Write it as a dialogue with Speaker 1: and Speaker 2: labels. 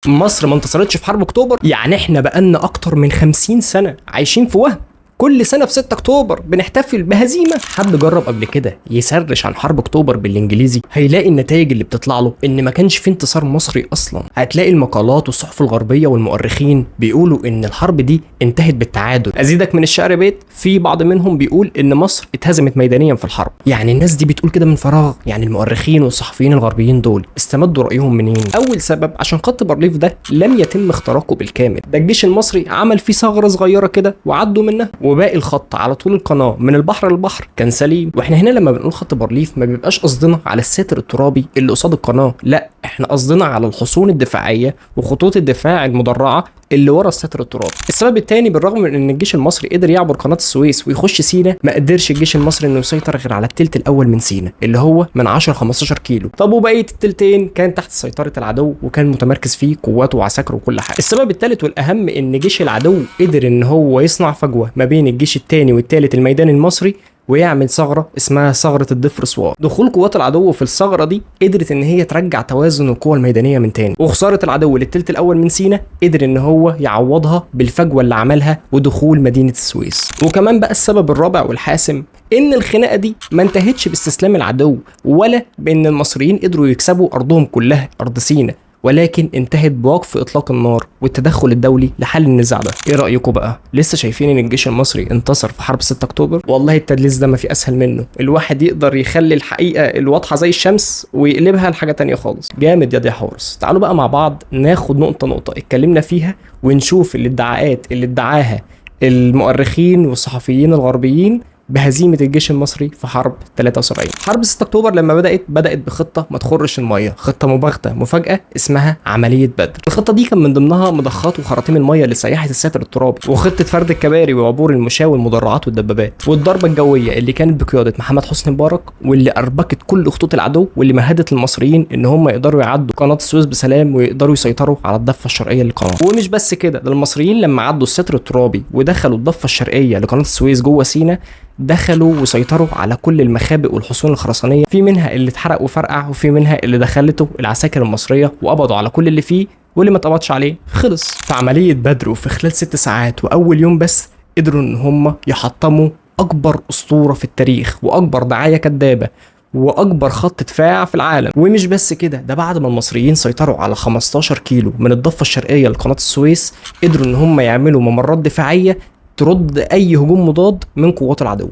Speaker 1: مصر ما انتصرتش في حرب اكتوبر؟ يعني احنا بقالنا اكتر من 50 سنة عايشين في وهم. كل سنة في 6 اكتوبر بنحتفل بهزيمة. حد جرب قبل كده يسرش عن حرب اكتوبر بالانجليزي هيلاقي النتائج اللي بتطلع له ان ما كانش في انتصار مصري اصلا. هتلاقي المقالات والصحف الغربية والمؤرخين بيقولوا ان الحرب دي انتهت بالتعادل. ازيدك من الشعر بيت، في بعض منهم بيقول ان مصر اتهزمت ميدانيا في الحرب. يعني الناس دي بتقول كده من فراغ؟ يعني المؤرخين والصحفيين الغربيين دول استمدوا رأيهم منين؟ اول سبب عشان خط بارليف ده لم يتم اختراقه بالكامل، ده الجيش المصري عمل فيه ثغرة صغيرة كده وعدوا منها، وباقي الخط على طول القناه من البحر للبحر كان سليم. واحنا هنا لما بنقول خط بارليف ما بيبقاش قصدنا على الساتر الترابي اللي قصاد القناه، لا احنا قصدنا على الحصون الدفاعيه وخطوط الدفاع المدرعه اللي ورا الساتر الترابي. السبب الثاني، بالرغم من ان الجيش المصري قدر يعبر قناه السويس ويخش سيناء، ما قدرش الجيش المصري انه يسيطر غير على الثلث الاول من سيناء اللي هو من 10 15 كيلو. طب وبقيه الثلثين كان تحت سيطره العدو وكان متمركز فيه قواته وعساكره وكل حاجه. السبب الثالث والاهم ان جيش العدو قدر ان هو يصنع فجوه ما بين الجيش الثاني والثالث الميدان المصري ويعمل ثغره اسمها ثغره الضفر سوار. دخول قوات العدو في الثغره دي قدرت ان هي ترجع توازن القوى الميدانيه من تاني، وخساره العدو للثلث الاول من سيناء قدر ان هو يعوضها بالفجوه اللي عملها ودخول مدينه السويس. وكمان بقى السبب الرابع والحاسم ان الخناقه دي ما انتهتش باستسلام العدو ولا بان المصريين قدروا يكسبوا ارضهم كلها ارض سيناء، ولكن انتهت بوقف اطلاق النار والتدخل الدولي لحل النزاع ده. ايه رايكم بقى؟ لسه شايفين ان الجيش المصري انتصر في حرب 6 اكتوبر؟ والله التدليس ده ما في اسهل منه، الواحد يقدر يخلي الحقيقه الواضحه زي الشمس ويقلبها لحاجه تانية خالص. جامد يا دي حورس. تعالوا بقى مع بعض ناخد نقطه نقطه اتكلمنا فيها ونشوف الادعاءات اللي ادعاها المؤرخين والصحفيين الغربيين بهزيمه الجيش المصري في حرب 73. حرب 6 اكتوبر لما بدات بخطه ما تخرش الميه، خطه مباغته مفاجاه اسمها عمليه بدر. الخطه دي كان من ضمنها مضخات وخراطيم الميه اللي سيحت الساتر الترابي، وخطه فرد الكباري وعبور المشاة والمدرعات والدبابات، والضربه الجويه اللي كانت بقياده محمد حسني مبارك واللي اربكت كل خطوط العدو واللي مهدت المصريين ان هم يقدروا يعدوا قناه السويس بسلام ويقدروا يسيطروا على الضفه الشرقيه للقناه. ومش بس كده، ده المصريين لما عدوا الساتر الترابي ودخلوا الضفه الشرقيه لقناه السويس جوه سيناء دخلوا وسيطروا على كل المخابئ والحصون الخرسانيه، في منها اللي اتحرق وفرقع وفي منها اللي دخلته العساكر المصريه وقبضوا على كل اللي فيه، واللي ما اتقبضش عليه خلص. في عمليه بدر وفي خلال 6 ساعات واول يوم بس قدروا ان هم يحطموا اكبر اسطوره في التاريخ واكبر دعايه كدابه واكبر خط دفاع في العالم. ومش بس كده، ده بعد ما المصريين سيطروا على 15 كيلو من الضفه الشرقيه لقناه السويس قدروا ان هم يعملوا ممرات دفاعيه ترد اي هجوم مضاد من قوات العدو.